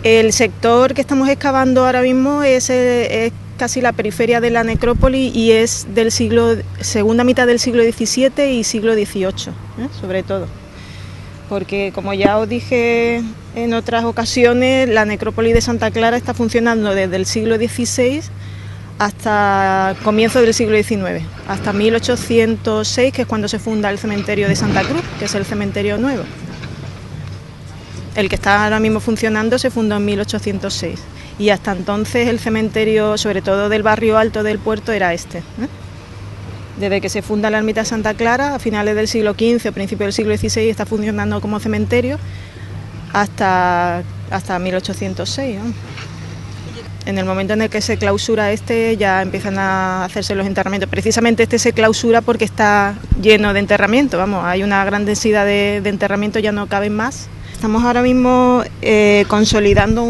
El sector que estamos excavando ahora mismo es casi la periferia de la necrópolis y es del segunda mitad del siglo XVII y siglo XVIII, sobre todo. Porque, como ya os dije en otras ocasiones, la necrópolis de Santa Clara está funcionando desde el siglo XVI hasta comienzo del siglo XIX, hasta 1806, que es cuando se funda el cementerio de Santa Cruz, que es el cementerio nuevo. El que está ahora mismo funcionando se fundó en 1806 y hasta entonces el cementerio, sobre todo del barrio alto del puerto, era este. Desde que se funda la ermita de Santa Clara, a finales del siglo XV o principios del siglo XVI, está funcionando como cementerio hasta 1806. En el momento en el que se clausura ya empiezan a hacerse los enterramientos. Precisamente este se clausura porque está lleno de enterramientos, hay una gran densidad de enterramientos, ya no caben más. Estamos ahora mismo consolidando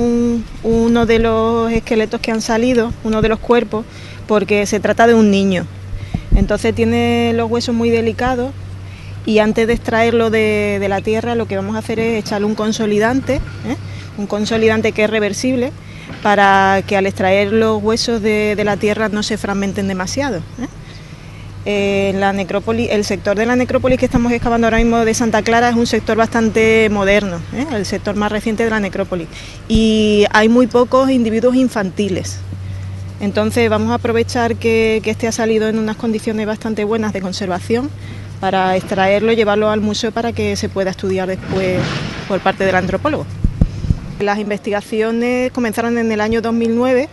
uno de los esqueletos que han salido, uno de los cuerpos, porque se trata de un niño. Entonces tiene los huesos muy delicados y antes de extraerlo de la tierra lo que vamos a hacer es echarle un consolidante que es reversible, para que al extraer los huesos de la tierra no se fragmenten demasiado. La necrópolis, el sector de la necrópolis que estamos excavando ahora mismo de Santa Clara es un sector bastante moderno, el sector más reciente de la necrópolis, y hay muy pocos individuos infantiles. Entonces vamos a aprovechar que este ha salido en unas condiciones bastante buenas de conservación para extraerlo y llevarlo al museo para que se pueda estudiar después por parte del antropólogo. Las investigaciones comenzaron en el año 2009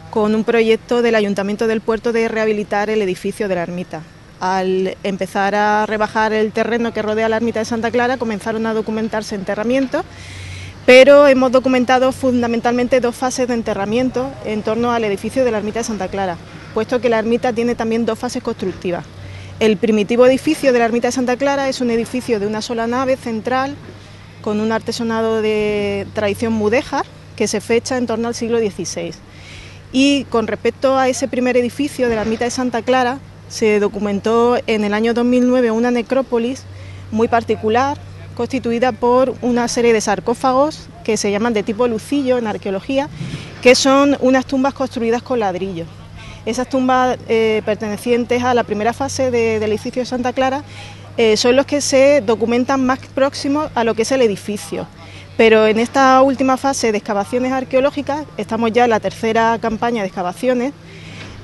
con un proyecto del Ayuntamiento del Puerto de rehabilitar el edificio de la ermita. Al empezar a rebajar el terreno que rodea la ermita de Santa Clara, comenzaron a documentarse enterramientos, pero hemos documentado fundamentalmente dos fases de enterramiento en torno al edificio de la ermita de Santa Clara, puesto que la ermita tiene también dos fases constructivas. El primitivo edificio de la ermita de Santa Clara es un edificio de una sola nave central, con un artesonado de tradición mudéjar, que se fecha en torno al siglo XVI. Y con respecto a ese primer edificio de la ermita de Santa Clara, se documentó en el año 2009 una necrópolis muy particular, constituida por una serie de sarcófagos que se llaman de tipo lucillo en arqueología, que son unas tumbas construidas con ladrillo. Esas tumbas pertenecientes a la primera fase del edificio de Santa Clara son los que se documentan más próximos a lo que es el edificio. Pero en esta última fase de excavaciones arqueológicas, estamos ya en la tercera campaña de excavaciones,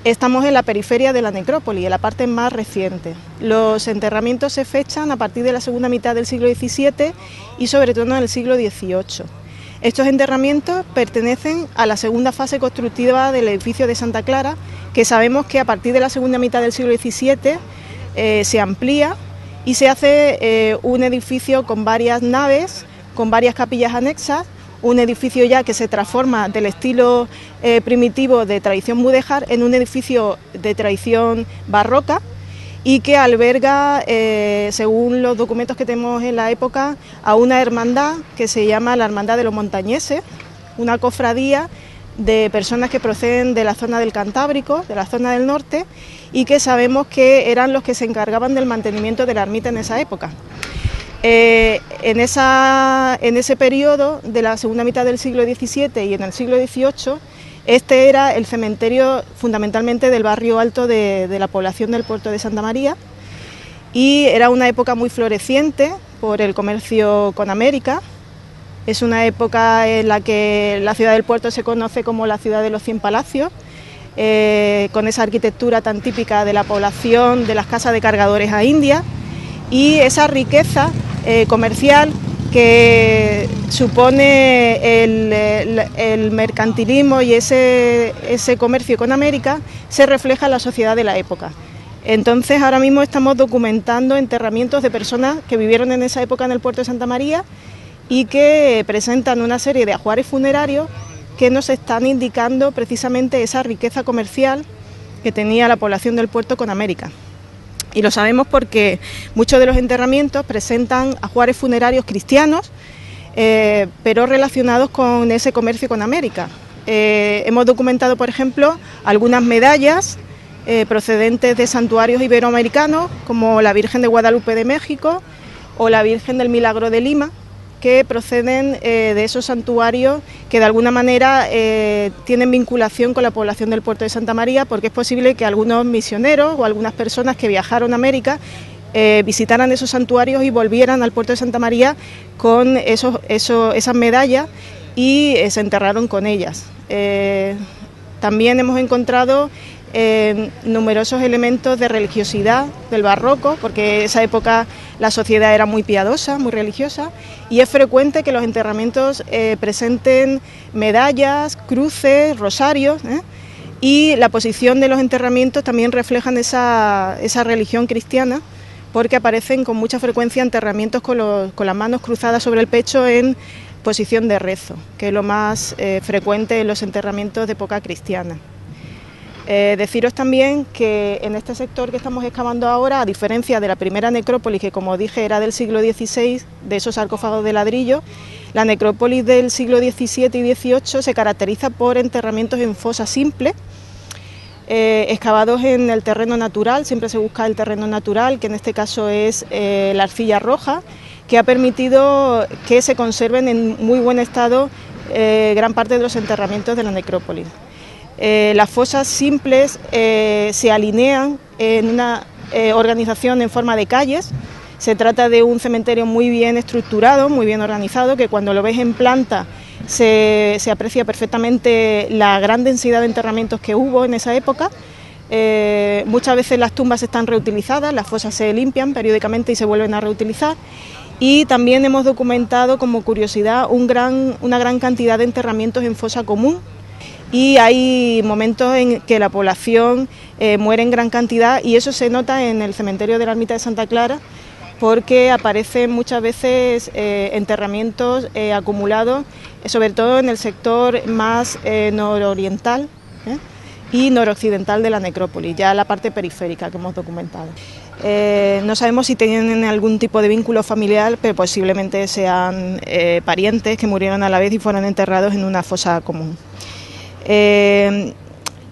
estamos en la periferia de la necrópolis, en la parte más reciente. Los enterramientos se fechan a partir de la segunda mitad del siglo XVII y sobre todo en el siglo XVIII. Estos enterramientos pertenecen a la segunda fase constructiva del edificio de Santa Clara, que sabemos que a partir de la segunda mitad del siglo XVII se amplía y se hace un edificio con varias naves, con varias capillas anexas, un edificio ya que se transforma del estilo primitivo de tradición mudéjar en un edificio de tradición barroca y que alberga, según los documentos que tenemos en la época, a una hermandad que se llama la Hermandad de los Montañeses, una cofradía de personas que proceden de la zona del Cantábrico, de la zona del norte, y que sabemos que eran los que se encargaban del mantenimiento de la ermita en esa época. En ese periodo de la segunda mitad del siglo XVII y en el siglo XVIII, este era el cementerio fundamentalmente del barrio alto de la población del puerto de Santa María, y era una época muy floreciente por el comercio con América. Es una época en la que la ciudad del puerto se conoce como la ciudad de los 100 palacios, con esa arquitectura tan típica de la población, de las casas de cargadores a India, y esa riqueza comercial que supone el mercantilismo y ese comercio con América se refleja en la sociedad de la época. Entonces ahora mismo estamos documentando enterramientos de personas que vivieron en esa época en el puerto de Santa María y que presentan una serie de ajuares funerarios que nos están indicando precisamente esa riqueza comercial que tenía la población del puerto con América. Y lo sabemos porque muchos de los enterramientos presentan ajuares funerarios cristianos, pero relacionados con ese comercio con América. Hemos documentado, por ejemplo, algunas medallas procedentes de santuarios iberoamericanos, como la Virgen de Guadalupe de México o la Virgen del Milagro de Lima, que proceden de esos santuarios que de alguna manera tienen vinculación con la población del puerto de Santa María, porque es posible que algunos misioneros o algunas personas que viajaron a América visitaran esos santuarios y volvieran al puerto de Santa María con esas medallas y se enterraron con ellas. También hemos encontrado numerosos elementos de religiosidad del barroco, porque en esa época la sociedad era muy piadosa, muy religiosa, y es frecuente que los enterramientos presenten medallas, cruces, rosarios, y la posición de los enterramientos también reflejan esa religión cristiana, porque aparecen con mucha frecuencia enterramientos con las manos cruzadas sobre el pecho en posición de rezo, que es lo más frecuente en los enterramientos de época cristiana. Deciros también que en este sector que estamos excavando ahora, a diferencia de la primera necrópolis, que como dije era del siglo XVI, de esos sarcófagos de ladrillo, la necrópolis del siglo XVII y XVIII se caracteriza por enterramientos en fosas simples, excavados en el terreno natural. Siempre se busca el terreno natural, que en este caso es la arcilla roja, que ha permitido que se conserven en muy buen estado gran parte de los enterramientos de la necrópolis. Las fosas simples se alinean en una organización en forma de calles. Se trata de un cementerio muy bien estructurado, muy bien organizado, que cuando lo ves en planta se aprecia perfectamente la gran densidad de enterramientos que hubo en esa época. Muchas veces las tumbas están reutilizadas, las fosas se limpian periódicamente y se vuelven a reutilizar. Y también hemos documentado como curiosidad una gran cantidad de enterramientos en fosa común, y hay momentos en que la población muere en gran cantidad, y eso se nota en el cementerio de la Ermita de Santa Clara, porque aparecen muchas veces enterramientos acumulados, sobre todo en el sector más nororiental y noroccidental de la necrópolis, ya la parte periférica que hemos documentado. No sabemos si tienen algún tipo de vínculo familiar, pero posiblemente sean parientes que murieron a la vez y fueron enterrados en una fosa común.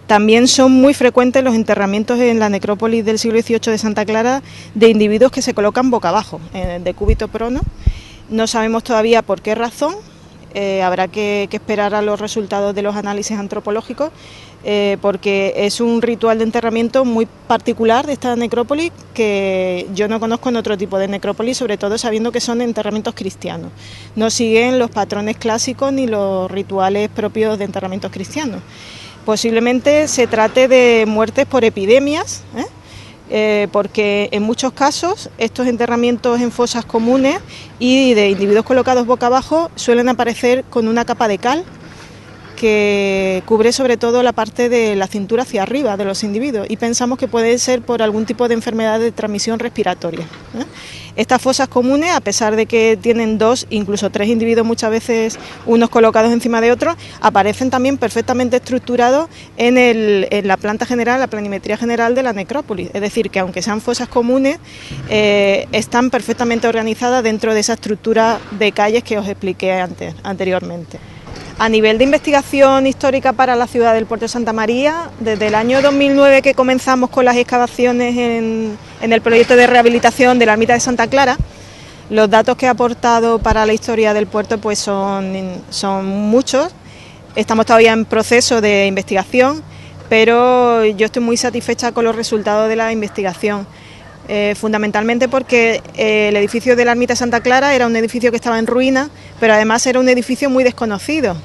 También son muy frecuentes los enterramientos en la necrópolis del siglo XVIII de Santa Clara de individuos que se colocan boca abajo, de cúbito prono. No sabemos todavía por qué razón, habrá que esperar a los resultados de los análisis antropológicos, porque es un ritual de enterramiento muy particular de esta necrópolis que yo no conozco en otro tipo de necrópolis, sobre todo sabiendo que son enterramientos cristianos. No siguen los patrones clásicos ni los rituales propios de enterramientos cristianos. Posiblemente se trate de muertes por epidemias, porque en muchos casos estos enterramientos en fosas comunes y de individuos colocados boca abajo suelen aparecer con una capa de cal que cubre sobre todo la parte de la cintura hacia arriba de los individuos, y pensamos que puede ser por algún tipo de enfermedad de transmisión respiratoria. Estas fosas comunes, a pesar de que tienen 2, incluso 3 individuos muchas veces unos colocados encima de otros, aparecen también perfectamente estructurados en la planta general, la planimetría general de la necrópolis. Es decir, que aunque sean fosas comunes, están perfectamente organizadas dentro de esa estructura de calles que os expliqué anteriormente. A nivel de investigación histórica para la ciudad del puerto de Santa María, desde el año 2009 que comenzamos con las excavaciones en el proyecto de rehabilitación de la ermita de Santa Clara, los datos que ha aportado para la historia del puerto pues son muchos. Estamos todavía en proceso de investigación, pero yo estoy muy satisfecha con los resultados de la investigación. Fundamentalmente porque el edificio de la ermita de Santa Clara era un edificio que estaba en ruina, pero además era un edificio muy desconocido.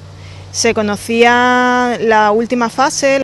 Se conocía la última fase,